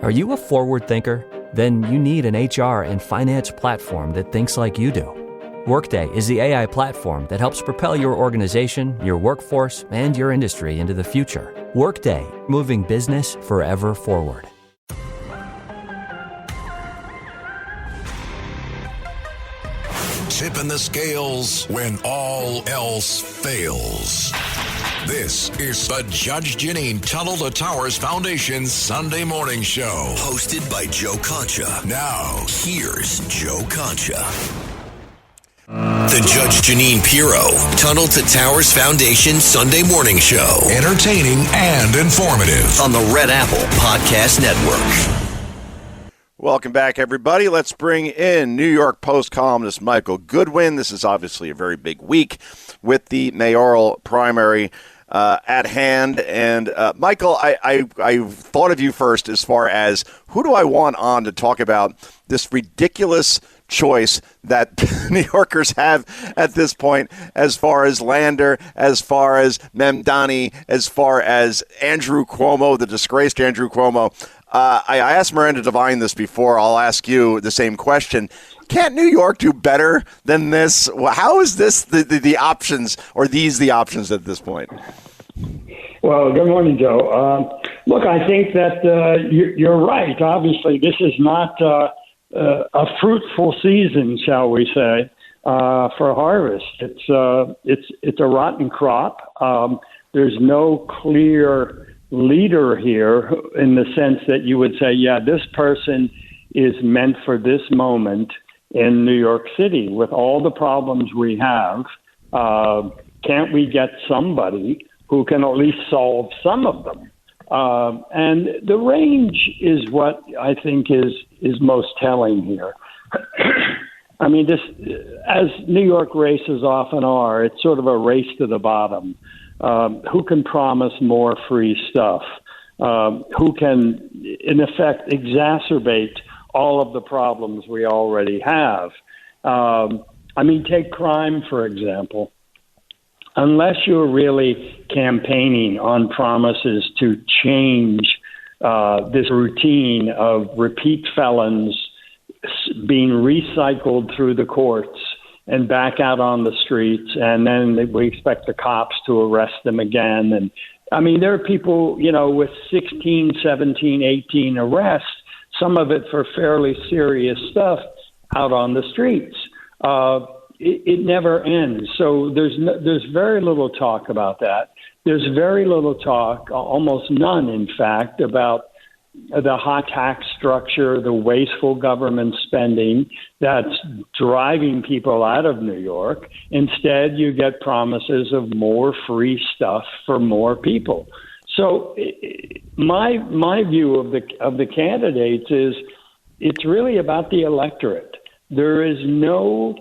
Are you a forward thinker? Then you need an HR and finance platform that thinks like you do. Workday is the AI platform that helps propel your organization, your workforce, and your industry into the future. Workday, moving business forever forward. Tipping the scales when all else fails. This is the Judge Jeanine Tunnel to Towers Foundation Sunday Morning Show. Hosted by Joe Concha. Now, here's Joe Concha. The Judge Jeanine Pirro Tunnel to Towers Foundation Sunday Morning Show. entertaining and informative. On the Red Apple Podcast Network. Welcome back, everybody. Let's bring in New York Post columnist Michael Goodwin. This is obviously a very big week with the mayoral primary at hand. And Michael, I thought of you first as far as who do I want on to talk about this ridiculous choice that New Yorkers have at this point, as far as Lander, as far as Memdani, as far as Andrew Cuomo, the disgraced Andrew Cuomo. I asked Miranda Devine this before. I'll ask you the same question. Can't New York do better than this? How is this the options, or these the options at this point? Well, good morning, Joe. Look, I think that you're right. Obviously, this is not a fruitful season, shall we say, for harvest. It's a rotten crop. There's no clear leader here in the sense that you would say, yeah, this person is meant for this moment in New York City with all the problems we have. Can't we get somebody who can at least solve some of them? And the range is what I think is most telling here. I mean, this, as New York races often are, it's sort of a race to the bottom. Who can promise more free stuff? Who can, in effect, exacerbate all of the problems we already have? I mean, take crime, for example. Unless you're really campaigning on promises to change this routine of repeat felons being recycled through the courts and back out on the streets, and then we expect the cops to arrest them again. And I mean, there are people, with 16, 17, 18 arrests, some of it for fairly serious stuff, out on the streets. It never ends. So there's very little talk about that. There's very little talk, almost none, in fact, about the high tax structure, the wasteful government spending that's driving people out of New York. Instead, you get promises of more free stuff for more people. So my view of the candidates is it's really about the electorate. There is no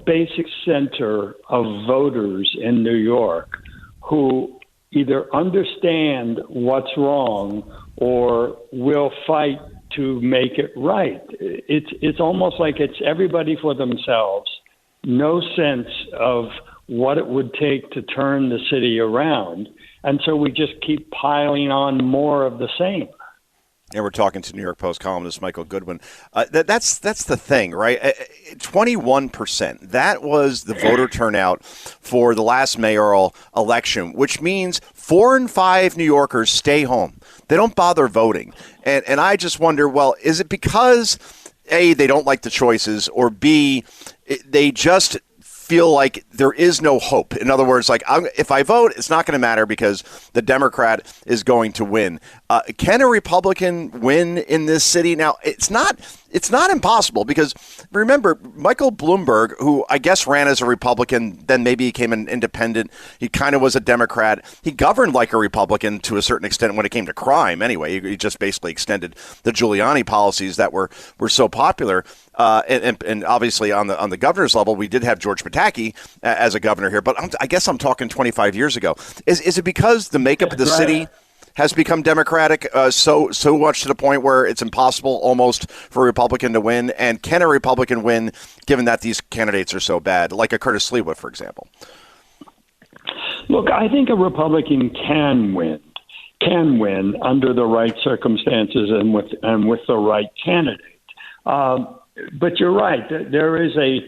basic center of voters in New York who either understand what's wrong or will fight to make it right. It's almost like it's everybody for themselves. No sense of what it would take to turn the city around. And so we just keep piling on more of the same. And we're talking to New York Post columnist Michael Goodwin. That's the thing, right? 21%. That was the voter turnout for the last mayoral election, which means 4 in 5 New Yorkers stay home. They don't bother voting. And I just wonder, well, is it because, A, they don't like the choices, or B, they just feel like there is no hope? In other words, like, if I vote, it's not going to matter because the Democrat is going to win. Can a Republican win in this city? Now, it's not impossible, because remember, Michael Bloomberg, who I guess ran as a Republican, then maybe became an independent. He kind of was a Democrat. He governed like a Republican to a certain extent when it came to crime. Anyway, he just basically extended the Giuliani policies that were so popular. And obviously on the governor's level, we did have George Pataki as a governor here. But I guess I'm talking 25 years ago. Is it because the makeup of the city has become Democratic so much to the point where it's impossible almost for a Republican to win? And can a Republican win given that these candidates are so bad, like a Curtis Sliwa, for example? Look, I think a Republican can win. can win under the right circumstances and with the right candidate. But you're right. There is a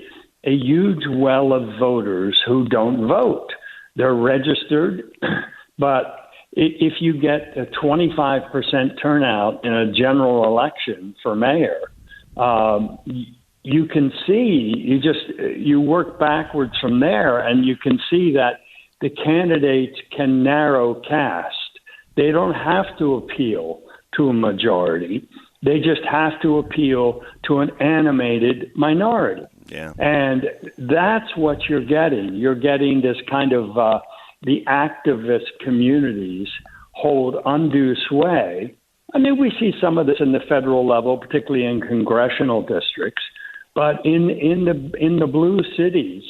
huge well of voters who don't vote. They're registered, but if you get a 25% turnout in a general election for mayor, you can see, you work backwards from there, and you can see that the candidates can narrow cast. They don't have to appeal to a majority. They just have to appeal to an animated minority. Yeah. And that's what you're getting. You're getting this kind of the activist communities hold undue sway. I mean, we see some of this in the federal level, particularly in congressional districts. But in the blue cities,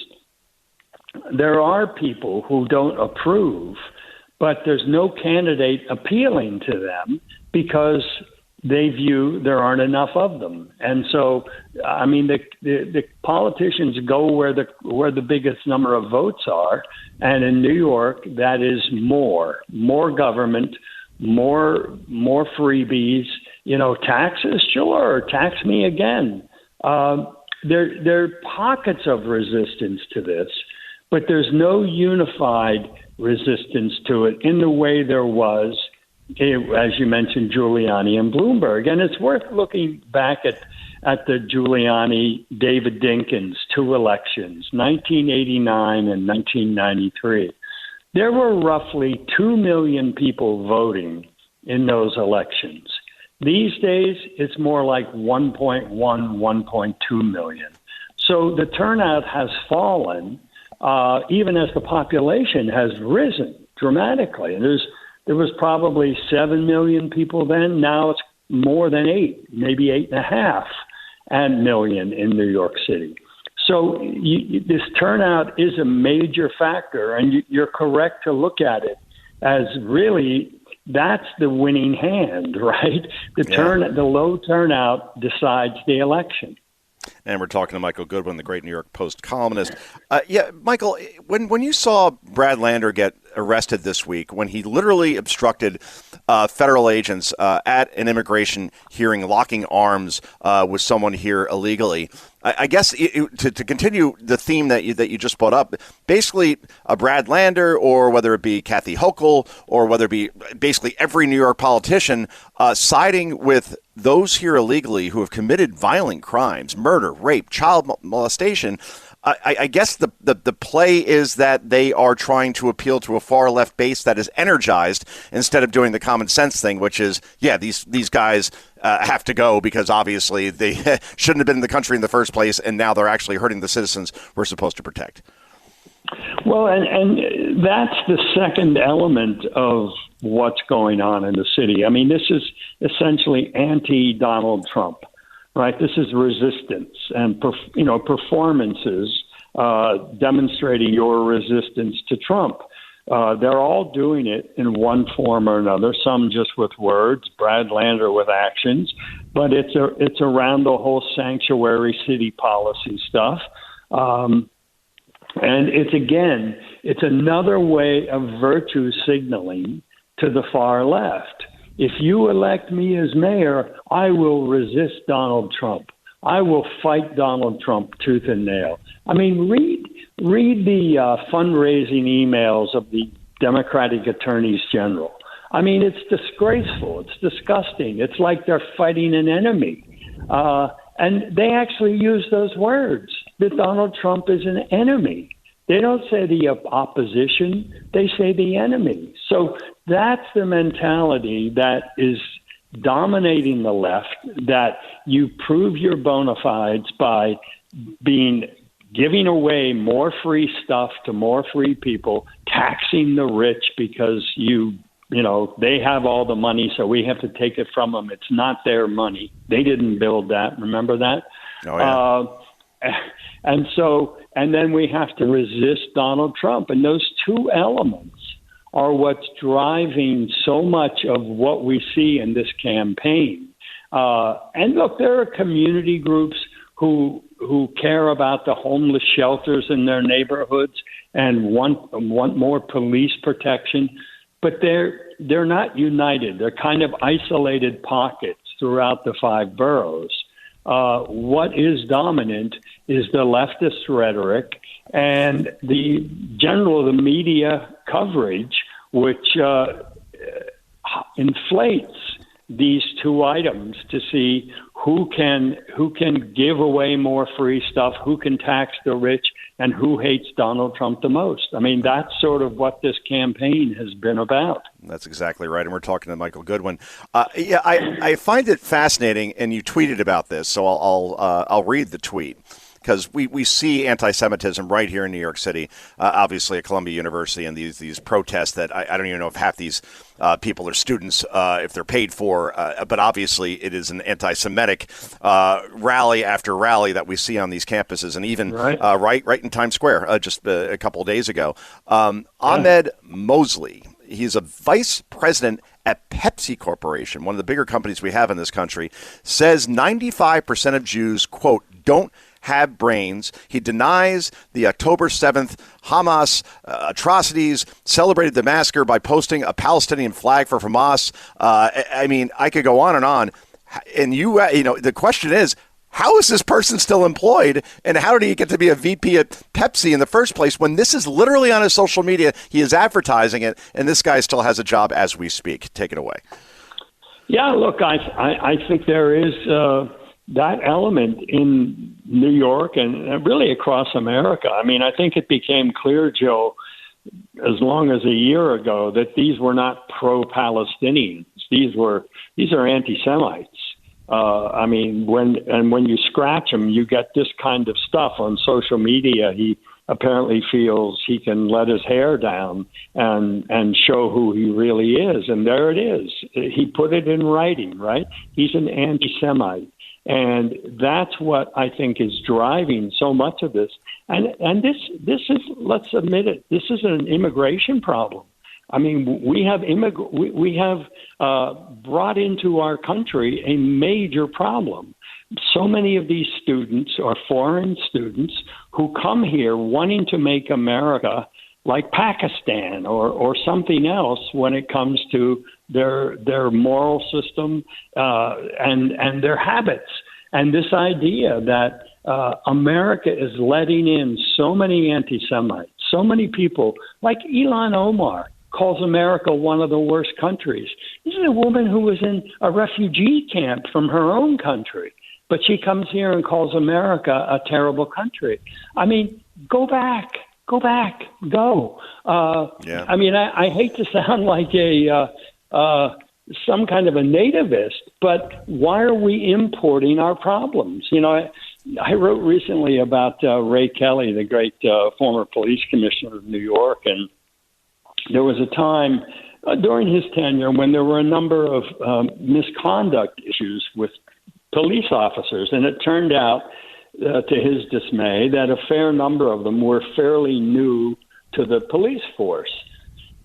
there are people who don't approve, but there's no candidate appealing to them because they view there aren't enough of them. And so, I mean, the politicians go where the biggest number of votes are. And in New York, that is more government, more freebies, taxes, sure, tax me again. There are pockets of resistance to this, but there's no unified resistance to it in the way there was, as you mentioned, Giuliani and Bloomberg. And it's worth looking back at the Giuliani-David Dinkins two elections, 1989 and 1993. There were roughly 2 million people voting in those elections. These days, it's more like 1.1, 1.2 million. So the turnout has fallen, even as the population has risen dramatically. And there was probably 7 million people then. Now it's more than 8, maybe 8.5 million in New York City. So this turnout is a major factor, and you're correct to look at it as really that's the winning hand, right? The low turnout decides the election. And we're talking to Michael Goodwin, the great New York Post columnist. Michael, when you saw Brad Lander get arrested this week, when he literally obstructed federal agents at an immigration hearing, locking arms with someone here illegally, I guess to continue the theme that you just brought up, basically Brad Lander, or whether it be Kathy Hochul, or whether it be basically every New York politician siding with those here illegally who have committed violent crimes, murder, rape, child molestation. I guess the play is that they are trying to appeal to a far left base that is energized instead of doing the common sense thing, which is, these guys have to go because obviously they shouldn't have been in the country in the first place, and now they're actually hurting the citizens we're supposed to protect. Well, and that's the second element of what's going on in the city. I mean, this is essentially anti-Donald Trump. Right, this is resistance and performances demonstrating your resistance to Trump. They're all doing it in one form or another. Some just with words, Brad Lander with actions, but it's around the whole sanctuary city policy stuff. And it's another way of virtue signaling to the far left. If you elect me as mayor, I will resist Donald Trump. I will fight Donald Trump tooth and nail. I mean, read the fundraising emails of the Democratic attorneys general. I mean, it's disgraceful. It's disgusting. It's like they're fighting an enemy. And they actually use those words, that Donald Trump is an enemy. They don't say the opposition. They say the enemy. So that's the mentality that is dominating the left, that you prove your bona fides by giving away more free stuff to more free people, taxing the rich because they have all the money, so we have to take it from them. It's not their money. They didn't build that. Remember that? Oh, yeah. And then we have to resist Donald Trump. And those two elements are what's driving so much of what we see in this campaign. And look, there are community groups who care about the homeless shelters in their neighborhoods and want more police protection. but they're not united. They're kind of isolated pockets throughout the 5 boroughs. What is dominant is the leftist rhetoric and the the media coverage, which inflates these 2 items to see who can give away more free stuff, who can tax the rich, and who hates Donald Trump the most. I mean, that's sort of what this campaign has been about. That's exactly right. And we're talking to Michael Goodwin. I find it fascinating, and you tweeted about this, so I'll read the tweet. Because we see anti-Semitism right here in New York City, obviously at Columbia University, and these protests that I don't even know if half these people are students, if they're paid for, but obviously it is an anti-Semitic rally after rally that we see on these campuses, and even right in Times Square just a couple of days ago. Ahmed Mosley, he's a vice president at Pepsi Corporation, one of the bigger companies we have in this country, says 95% of Jews, quote, don't have brains. He denies the October 7th Hamas atrocities, celebrated the massacre by posting a Palestinian flag for Hamas. I mean, I could go on. And the question is, how is this person still employed, and how did he get to be a VP at Pepsi in the first place when this is literally on his social media? He is advertising it, and this guy still has a job as we speak. Take it away. Yeah, look, I think there is that element in New York and really across America. I mean, I think it became clear, Joe, as long as a year ago, that these were not pro-Palestinians. These are anti-Semites. I mean, when you scratch him, you get this kind of stuff on social media. He apparently feels he can let his hair down and show who he really is. And there it is. He put it in writing, right? He's an anti-Semite. And that's what I think is driving so much of this. And this is, let's admit it, this is an immigration problem. I mean, we have brought into our country a major problem. So many of these students are foreign students who come here wanting to make America like Pakistan or something else when it comes to their moral system and their habits. And this idea that America is letting in so many anti-Semites, so many people, like Ilhan Omar calls America one of the worst countries. This is a woman who was in a refugee camp from her own country, but she comes here and calls America a terrible country. I mean, go back. Yeah. I mean, I hate to sound like some kind of a nativist, but why are we importing our problems? You know, I wrote recently about Ray Kelly, the great former police commissioner of New York, and there was a time during his tenure when there were a number of misconduct issues with police officers, and it turned out, to his dismay, that a fair number of them were fairly new to the police force.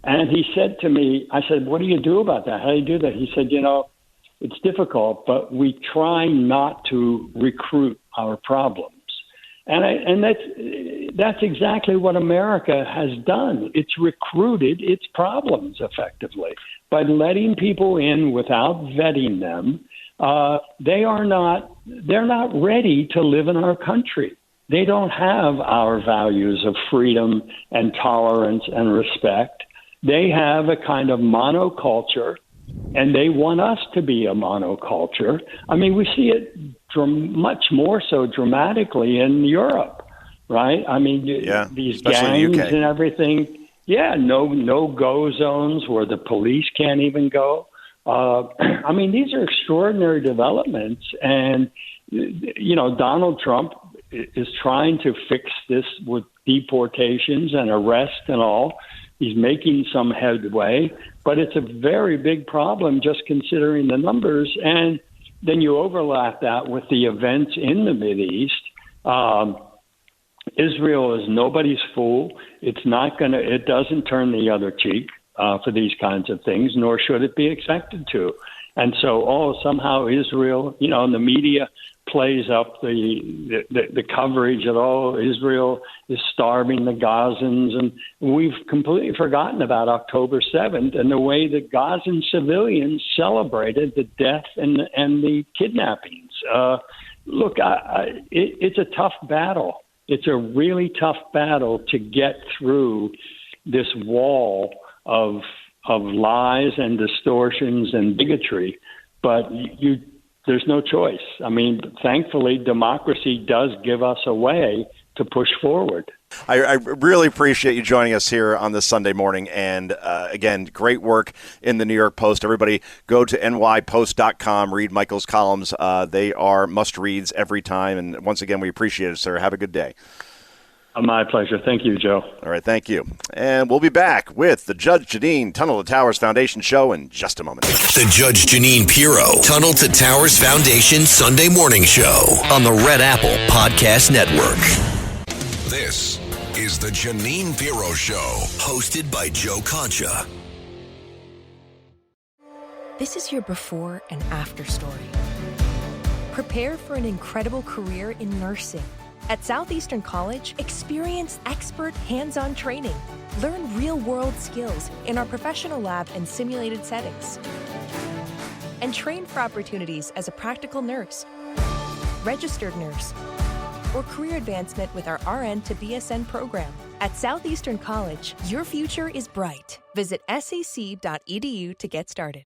And he said to me, I said, what do you do about that? How do you do that? He said, you know, it's difficult, but we try not to recruit our problems. And that's exactly what America has done. It's recruited its problems effectively by letting people in without vetting them. They're not ready to live in our country. They don't have our values of freedom and tolerance and respect. They have a kind of monoculture, and they want us to be a monoculture. I mean, we see it much more so dramatically in Europe, right? I mean, these gangs and everything. Yeah, no-go zones where the police can't even go. I mean, these are extraordinary developments, and, you know, Donald Trump is trying to fix this with deportations and arrest and all. He's making some headway, but it's a very big problem just considering the numbers. And then you overlap that with the events in the Mideast. Israel is nobody's fool. It doesn't turn the other cheek for these kinds of things, nor should it be expected to. And so, somehow Israel, and the media plays up the coverage that, Israel is starving the Gazans. And we've completely forgotten about October 7th and the way the Gazan civilians celebrated the death and the kidnappings. Look, it's a tough battle. It's a really tough battle to get through this wall of lies and distortions and bigotry. But there's no choice. I mean, thankfully, democracy does give us a way to push forward. I really appreciate you joining us here on this Sunday morning. And again, great work in the New York Post. Everybody go to nypost.com, read Michael's columns. They are must-reads every time. And once again, we appreciate it, sir. Have a good day. My pleasure. Thank you, Joe. All right, thank you. And we'll be back with the Judge Jeanine Tunnel to Towers Foundation show in just a moment. The Judge Jeanine Pirro Tunnel to Towers Foundation Sunday morning show on the Red Apple Podcast Network. This is the Jeanine Pirro Show, Hosted by Joe Concha. This is your before and after story. Prepare for an incredible career in nursing. At Southeastern College, experience expert hands-on training. Learn real-world skills in our professional lab and simulated settings. And train for opportunities as a practical nurse, registered nurse, or career advancement with our RN to BSN program. At Southeastern College, your future is bright. Visit sac.edu to get started.